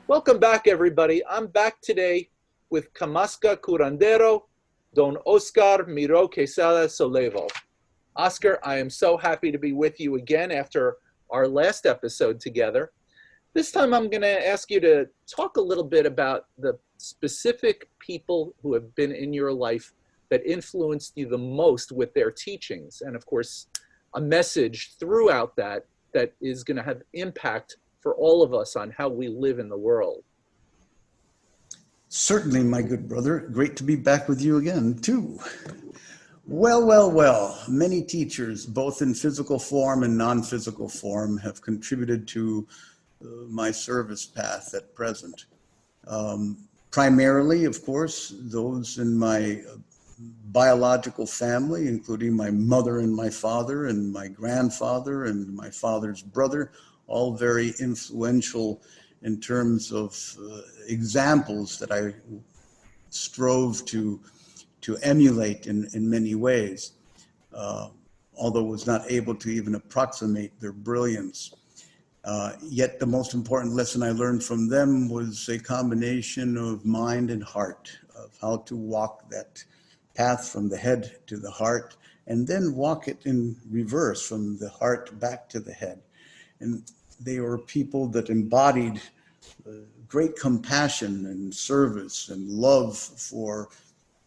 Welcome back, everybody. I'm back today with Camasca Curandero, Don Oscar Miro Quesada Solevo. Oscar, I am so happy to be with you again after our last episode together. This time I'm going to ask you to talk a little bit about the specific people who have been in your life that influenced you the most with their teachings. And of course, a message throughout that is going to have impact for all of us on how we live in the world. Certainly, my good brother. Great to be back with you again, too. Well. Many teachers, both in physical form and non-physical form, have contributed to my service path at present. Primarily, of course, those in my biological family, including my mother and my father and my grandfather and my father's brother, all very influential in terms of examples that I strove to emulate in many ways, although was not able to even approximate their brilliance. Yet the most important lesson I learned from them was a combination of mind and heart, of how to walk that path from the head to the heart, and then walk it in reverse from the heart back to the head. And they were people that embodied great compassion and service and love for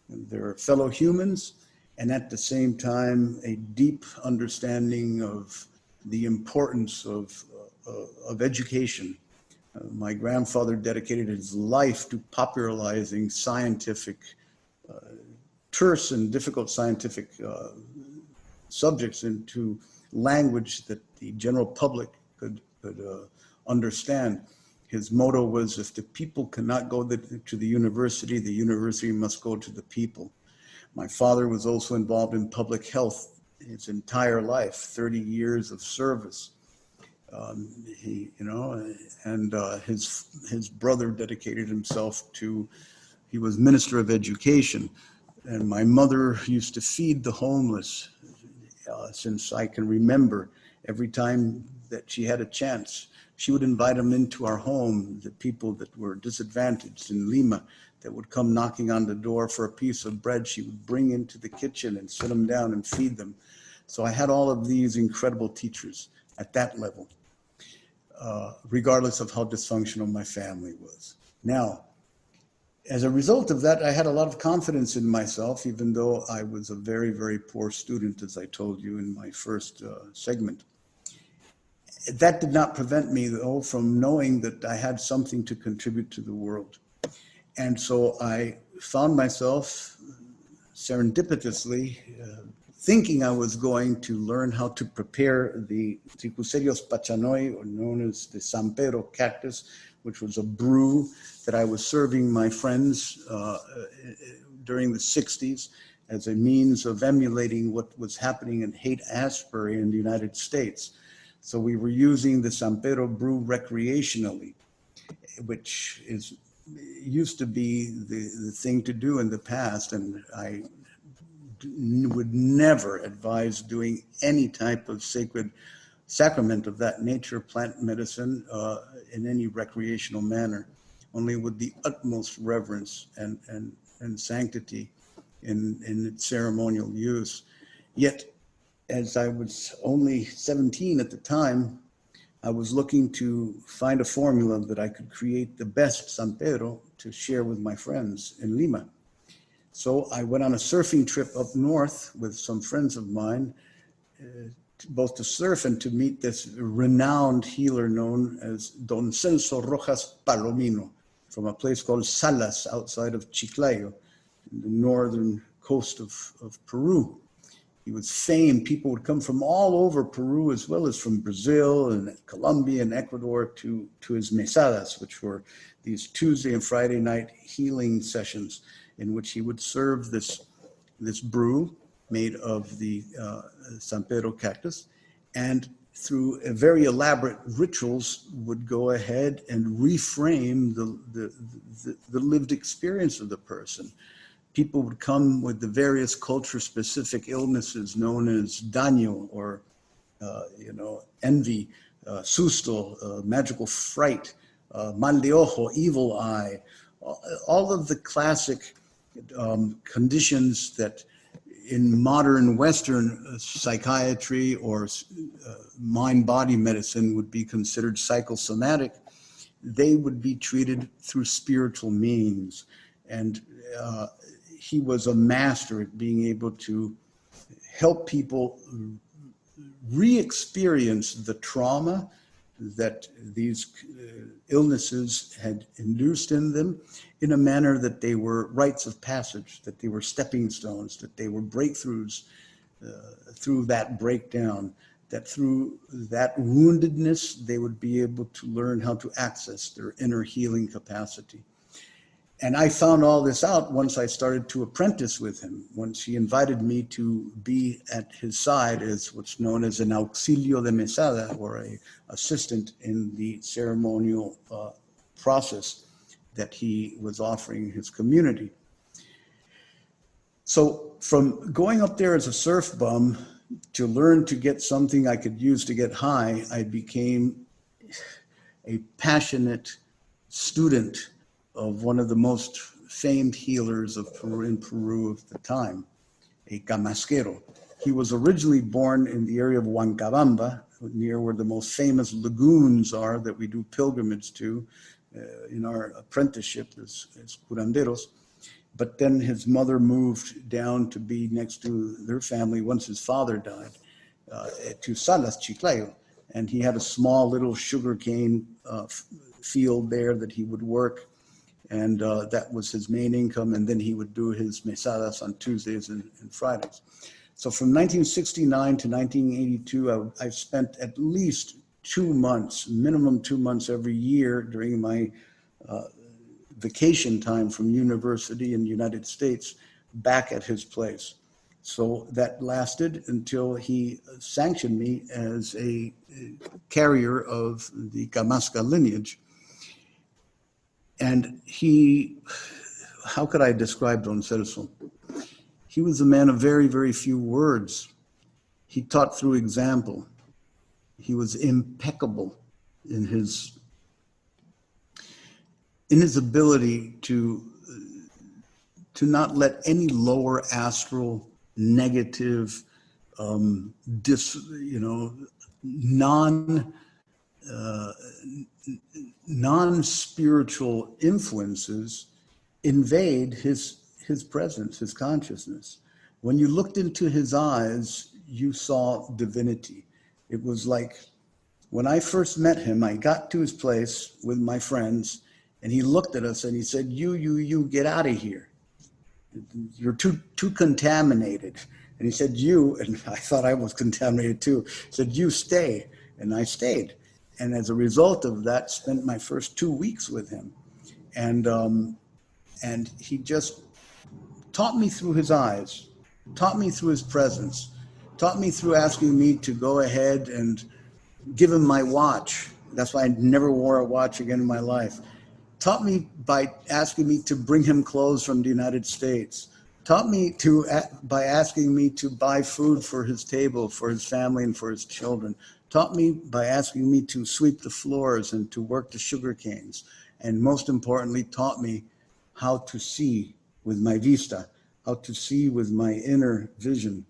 their fellow humans, and at the same time, a deep understanding of the importance of education. My grandfather dedicated his life to popularizing scientific, terse and difficult scientific subjects into language that the general public could understand. His motto was, if the people cannot go to the university must go to the people. My father was also involved in public health his entire life, 30 years of service. His brother dedicated himself to, he was Minister of Education. And my mother used to feed the homeless since I can remember. Every time that she had a chance, she would invite them into our home, the people that were disadvantaged in Lima that would come knocking on the door for a piece of bread. She would bring into the kitchen and sit them down and feed them. So I had all of these incredible teachers at that level, regardless of how dysfunctional my family was. Now, as a result of that, I had a lot of confidence in myself, even though I was a very, very poor student, as I told you in my first segment. That did not prevent me, though, from knowing that I had something to contribute to the world. And so I found myself serendipitously thinking I was going to learn how to prepare the Tricuserios pachanoi, or known as the San Pedro cactus, which was a brew that I was serving my friends during the 60s as a means of emulating what was happening in Haight-Ashbury in the United States. So we were using the San Pedro brew recreationally, which used to be the thing to do in the past, and I would never advise doing any type of sacred sacrament of that nature, plant medicine, in any recreational manner, only with the utmost reverence and sanctity in its ceremonial use. Yet, as I was only 17 at the time, I was looking to find a formula that I could create the best San Pedro to share with my friends in Lima. So I went on a surfing trip up north with some friends of mine, both to surf and to meet this renowned healer known as Don Celso Rojas Palomino, from a place called Salas outside of Chiclayo, in the northern coast of Peru. He was famed. People would come from all over Peru, as well as from Brazil and Colombia and Ecuador, to his mesadas, which were these Tuesday and Friday night healing sessions in which he would serve this brew made of the San Pedro cactus, and through very elaborate rituals would go ahead and reframe the lived experience of the person. People would come with the various culture-specific illnesses known as daño, or envy, susto, magical fright, mal de ojo, evil eye, all of the classic conditions that in modern Western psychiatry or mind-body medicine would be considered psychosomatic, they would be treated through spiritual means. And he was a master at being able to help people re-experience the trauma that these illnesses had induced in them in a manner that they were rites of passage, that they were stepping stones, that they were breakthroughs through that breakdown, that through that woundedness, they would be able to learn how to access their inner healing capacity. And I found all this out once I started to apprentice with him, once he invited me to be at his side as what's known as an auxilio de mesada, or an assistant in the ceremonial process that he was offering his community. So from going up there as a surf bum to learn to get something I could use to get high, I became a passionate student of one of the most famed healers of Peru, in Peru of the time, a Camasquero. He was originally born in the area of Huancabamba, near where the most famous lagoons are that we do pilgrimage to in our apprenticeship as curanderos. But then his mother moved down to be next to their family once his father died, to Salas, Chiclayo. And he had a small little sugarcane field there that he would work. And that was his main income. And then he would do his mesadas on Tuesdays and Fridays. So from 1969 to 1982, I spent at least 2 months, minimum 2 months every year during my vacation time from university in the United States back at his place. So that lasted until he sanctioned me as a carrier of the Camasca lineage. And he, how could I describe Don Celso? He was a man of very, very few words. He taught through example. He was impeccable in his ability to not let any lower astral, negative, non-spiritual influences invade his presence, his consciousness. When you looked into his eyes, you saw divinity. It was like when I first met him, I got to his place with my friends, and he looked at us and he said, you, get out of here. You're too contaminated. And he said, you, and I thought I was contaminated too, said, you stay. And I stayed. And as a result of that, spent my first 2 weeks with him. And he just taught me through his eyes, taught me through his presence, taught me through asking me to go ahead and give him my watch. That's why I never wore a watch again in my life. Taught me by asking me to bring him clothes from the United States. Taught me by asking me to buy food for his table, for his family, and for his children. Taught me by asking me to sweep the floors and to work the sugar canes. And most importantly, taught me how to see with my vista, how to see with my inner vision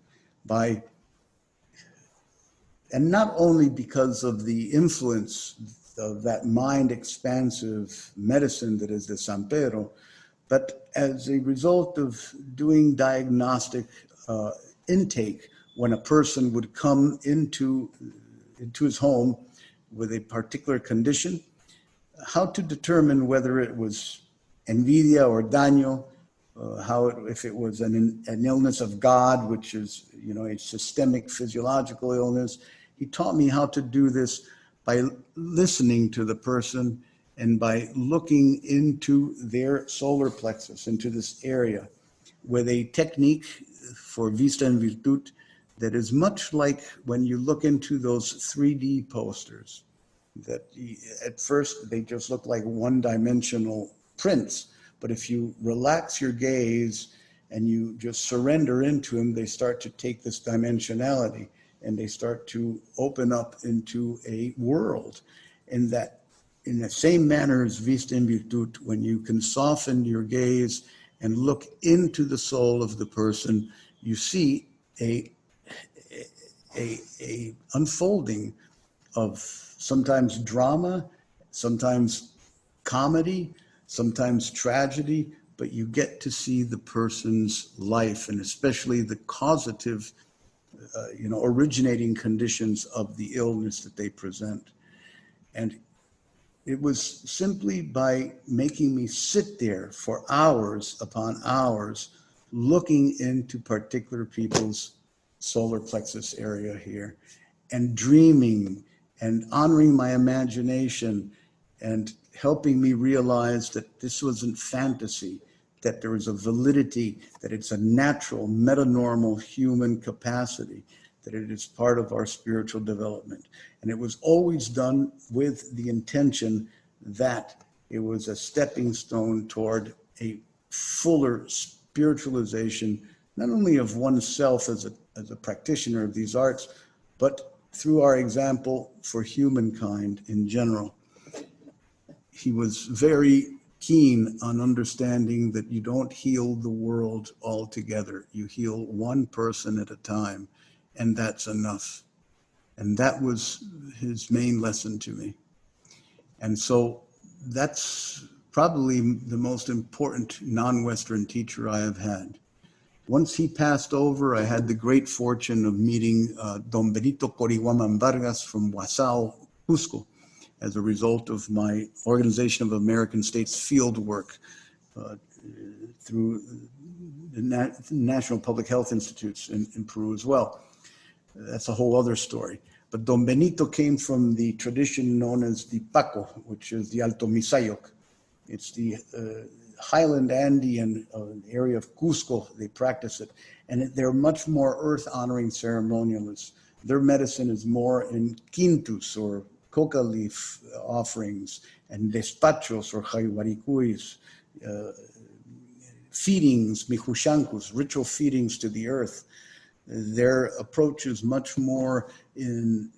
and not only because of the influence of that mind expansive medicine that is the San Pedro, but as a result of doing diagnostic intake when a person would come into his home with a particular condition, how to determine whether it was envidia or daño, if it was an illness of God, which is a systemic physiological illness. He taught me how to do this by listening to the person and by looking into their solar plexus, into this area, with a technique for vista en virtud that is much like when you look into those 3D posters that at first they just look like one-dimensional prints. But if you relax your gaze and you just surrender into them, they start to take this dimensionality and they start to open up into a world. And that in the same manner as vista in virtud, when you can soften your gaze and look into the soul of the person, you see a unfolding of sometimes drama, sometimes comedy, sometimes tragedy, but you get to see the person's life, and especially the causative, originating conditions of the illness that they present. And it was simply by making me sit there for hours upon hours, looking into particular people's solar plexus area here, and dreaming and honoring my imagination and helping me realize that this wasn't fantasy, that there is a validity, that it's a natural, metanormal human capacity, that it is part of our spiritual development. And it was always done with the intention that it was a stepping stone toward a fuller spiritualization, not only of oneself as a practitioner of these arts, but through our example for humankind in general. He was very keen on understanding that you don't heal the world altogether. You heal one person at a time, and that's enough. And that was his main lesson to me. And so that's probably the most important non-Western teacher I have had. Once he passed over, I had the great fortune of meeting Don Benito Corihuaman Vargas from Guasao, Cusco, as a result of my Organization of American States field work through the National Public Health Institutes in Peru as well. That's a whole other story. But Don Benito came from the tradition known as the Paco, which is the Alto Misayok. It's the highland Andean area of Cusco. They practice it. And they're much more earth-honoring ceremonialists. Their medicine is more in quintus, or coca leaf offerings, and despachos, or jaiwaricuis, feedings, mijushancus, ritual feedings to the earth. Their approach is much more in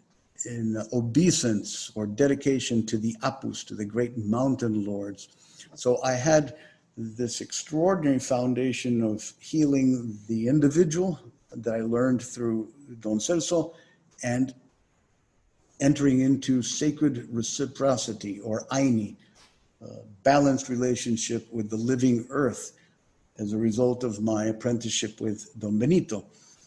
obeisance or dedication to the apus, to the great mountain lords. So I had this extraordinary foundation of healing the individual that I learned through Don Celso, and entering into sacred reciprocity, or Aini, balanced relationship with the living earth, as a result of my apprenticeship with Don Benito,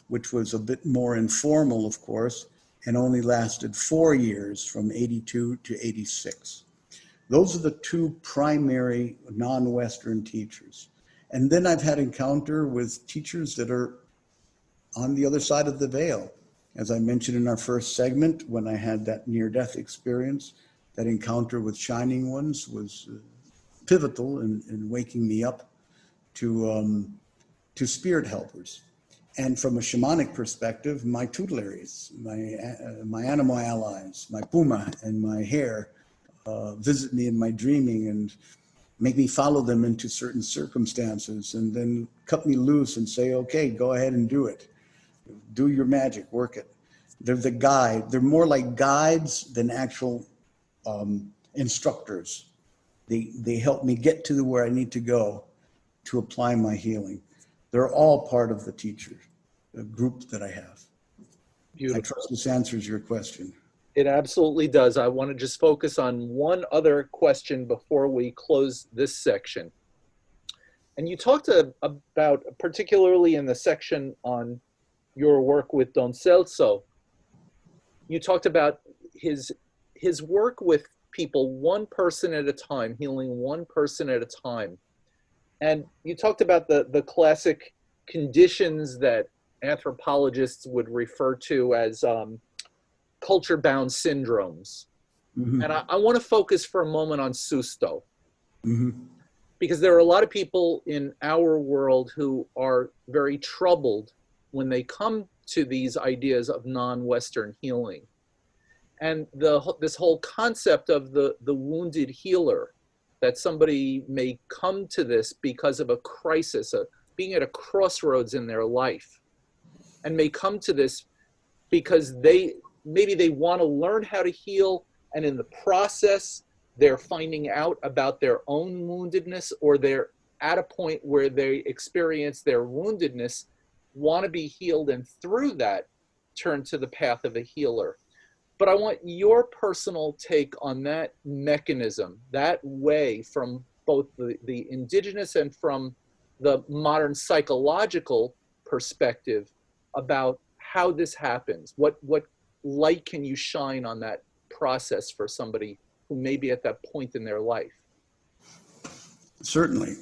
which was a bit more informal, of course, and only lasted 4 years, from 82 to 86. Those are the two primary non-Western teachers. And then I've had encounter with teachers that are on the other side of the veil. As I mentioned in our first segment, when I had that near-death experience, that encounter with Shining Ones was pivotal in waking me up to spirit helpers. And from a shamanic perspective, my tutelaries, my animal allies, my puma and my hare visit me in my dreaming and make me follow them into certain circumstances, and then cut me loose and say, okay, go ahead and do it. Do your magic, work it. They're the guide. They're more like guides than actual instructors. They help me get to where I need to go to apply my healing. They're all part of the teacher group that I have. Beautiful. I trust this answers your question. It absolutely does. I want to just focus on one other question before we close this section. And you talked about, particularly in the section on your work with Don Celso, you talked about his work with people, one person at a time, healing one person at a time. And you talked about the classic conditions that anthropologists would refer to as culture-bound syndromes. Mm-hmm. And I want to focus for a moment on susto. Mm-hmm. Because there are a lot of people in our world who are very troubled when they come to these ideas of non-Western healing. And this whole concept of the wounded healer, that somebody may come to this because of a crisis, being at a crossroads in their life, and may come to this because maybe they want to learn how to heal, and in the process they're finding out about their own woundedness, or they're at a point where they experience their woundedness, want to be healed, and through that turn to the path of a healer. But I want your personal take on that mechanism, that way, from both the indigenous and from the modern psychological perspective, about how this happens. What light can you shine on that process for somebody who may be at that point in their life? Certainly.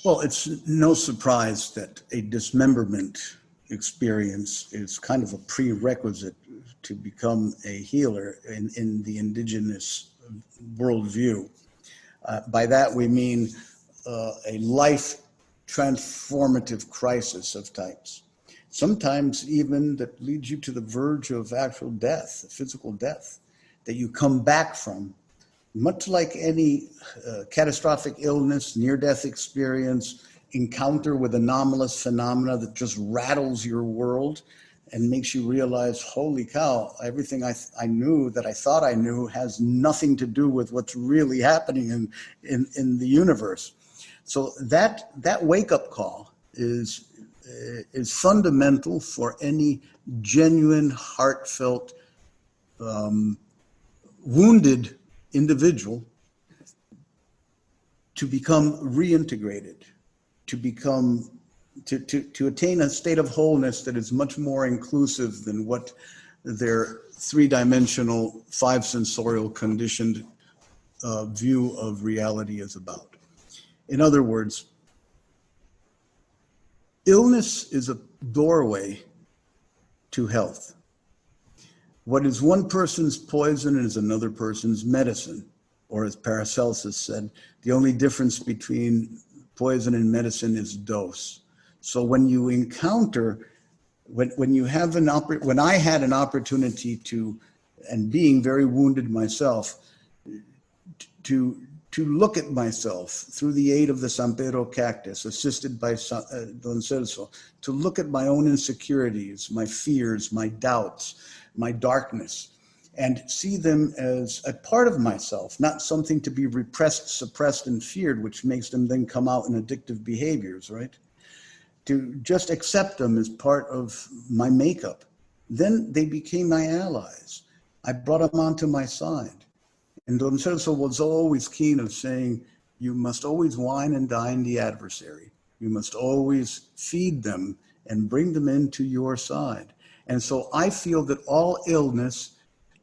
Well, it's no surprise that a dismemberment experience is kind of a prerequisite to become a healer in the indigenous worldview. By that we mean a life transformative crisis of types. Sometimes even that leads you to the verge of actual death, physical death, that you come back from. Much like any catastrophic illness, near-death experience, encounter with anomalous phenomena that just rattles your world and makes you realize, holy cow, everything I knew that I thought I knew has nothing to do with what's really happening in the universe. So that wake-up call is fundamental for any genuine, heartfelt, wounded individual to become reintegrated, to attain a state of wholeness that is much more inclusive than what their three-dimensional, five-sensorial conditioned view of reality is about. In other words, illness is a doorway to health. What is one person's poison is another person's medicine. Or as Paracelsus said, the only difference between poison and medicine is dose. So when you encounter, when I had an opportunity to, and being very wounded myself, to look at myself through the aid of the San Pedro cactus, assisted by Don Celso, to look at my own insecurities, my fears, my doubts, my darkness, and see them as a part of myself, not something to be repressed, suppressed, and feared, which makes them then come out in addictive behaviors, right? To just accept them as part of my makeup. Then they became my allies. I brought them onto my side. And Don Celso was always keen of saying, you must always wine and dine the adversary. You must always feed them and bring them into your side. And so I feel that all illness,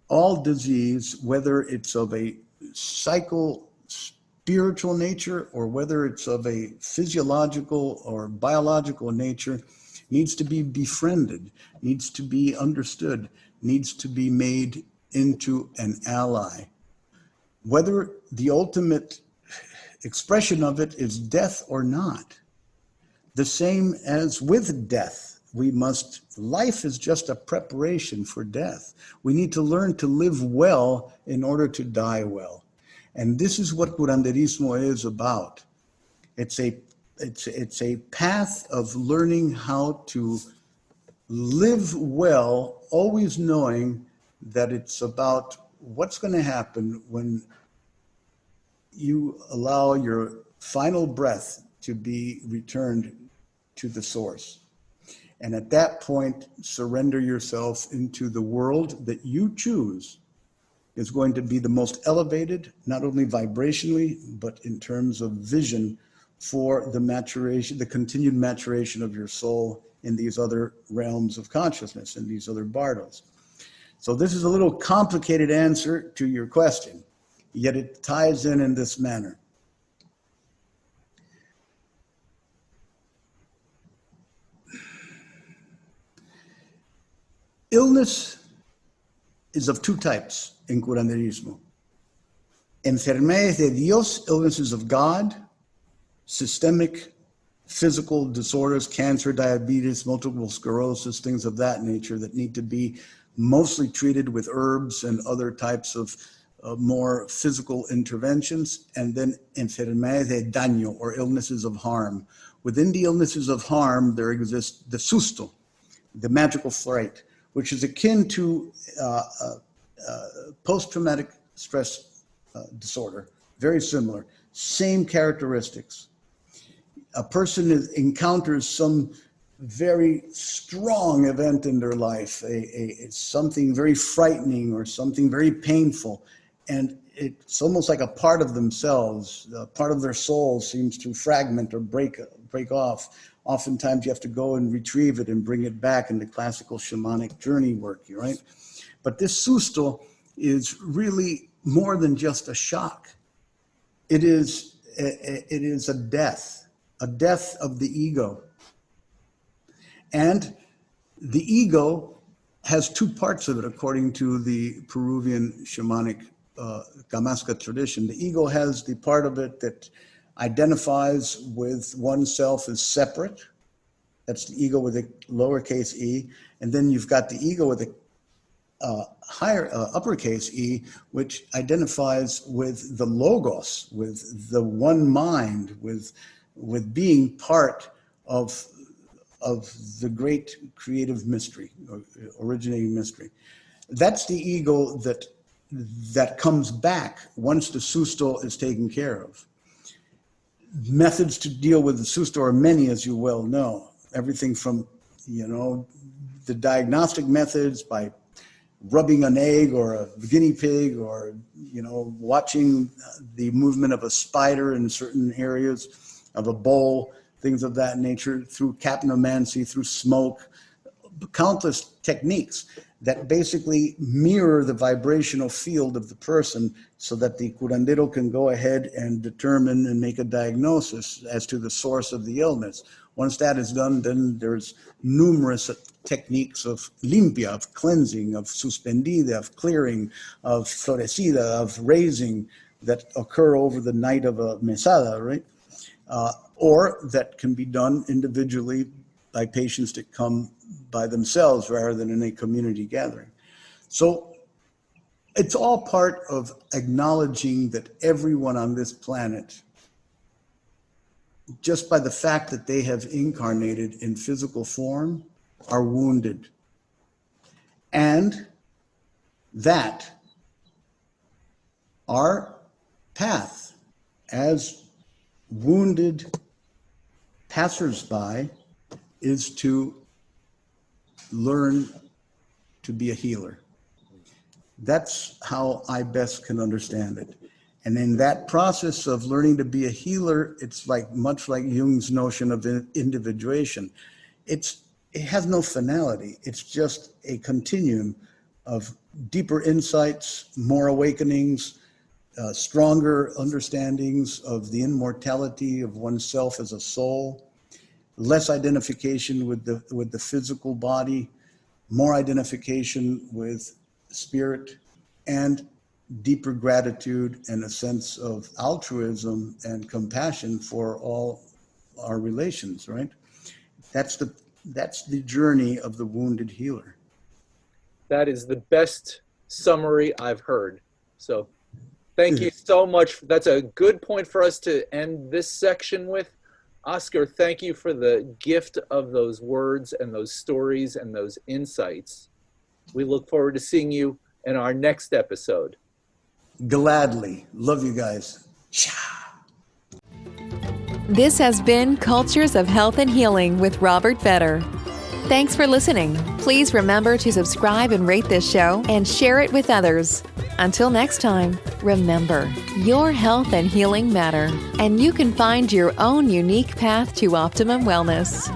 all disease, whether it's of a spiritual nature or whether it's of a physiological or biological nature, needs to be befriended, needs to be understood, needs to be made into an ally. Whether the ultimate expression of it is death or not, the same as with death. Life is just a preparation for death. We need to learn to live well in order to die well. And this is what curanderismo is about. It's a path of learning how to live well, always knowing that it's about what's going to happen when you allow your final breath to be returned to the source. And at that point, surrender yourself into the world that you choose is going to be the most elevated, not only vibrationally, but in terms of vision for the maturation, the continued maturation of your soul in these other realms of consciousness, in these other bardos. So this is a little complicated answer to your question, yet it ties in this manner. Illness is of two types in curanderismo. Enfermedades de Dios, illnesses of God, systemic physical disorders, cancer, diabetes, multiple sclerosis, things of that nature that need to be mostly treated with herbs and other types of more physical interventions. And then enfermedades de daño, or illnesses of harm. Within the illnesses of harm, there exists the susto, the magical fright, which is akin to post-traumatic stress disorder, very similar, same characteristics. A person encounters some very strong event in their life, something very frightening or something very painful, and it's almost like a part of themselves, a part of their soul seems to fragment or break off. Oftentimes you have to go and retrieve it and bring it back in the classical shamanic journey work, right? But this susto is really more than just a shock. It is a death of the ego. And the ego has two parts of it, according to the Peruvian shamanic Kamaska tradition. The ego has the part of it that identifies with oneself as separate. That's the ego with a lowercase e. And then you've got the ego with a higher uppercase e, which identifies with the logos, with the one mind, with being part of the great creative mystery, or originating mystery. That's the ego that comes back once the susto is taken care of. Methods to deal with the susto are many, as you well know. Everything from, the diagnostic methods by rubbing an egg or a guinea pig, or, watching the movement of a spider in certain areas of a bowl, things of that nature, through capnomancy, through smoke, countless techniques that basically mirror the vibrational field of the person so that the curandero can go ahead and determine and make a diagnosis as to the source of the illness. Once that is done, then there's numerous techniques of limpia, of cleansing, of suspendida, of clearing, of florecida, of raising that occur over the night of a mesada, right? Or that can be done individually by patients that come by themselves rather than in a community gathering. So it's all part of acknowledging that everyone on this planet, just by the fact that they have incarnated in physical form, are wounded. And that our path as wounded passersby is to learn to be a healer. That's how I best can understand it. And in that process of learning to be a healer, it's much like Jung's notion of individuation. It has no finality. It's just a continuum of deeper insights, more awakenings, stronger understandings of the immortality of oneself as a soul, less identification with the physical body, more identification with spirit, and deeper gratitude and a sense of altruism and compassion for all our relations, right? That's the journey of the wounded healer. That is the best summary I've heard. So thank you so much. That's a good point for us to end this section with. Oscar, thank you for the gift of those words and those stories and those insights. We look forward to seeing you in our next episode. Gladly. Love you guys. This has been Cultures of Health and Healing with Robert Vetter. Thanks for listening. Please remember to subscribe and rate this show and share it with others. Until next time, remember, your health and healing matter, and you can find your own unique path to optimum wellness.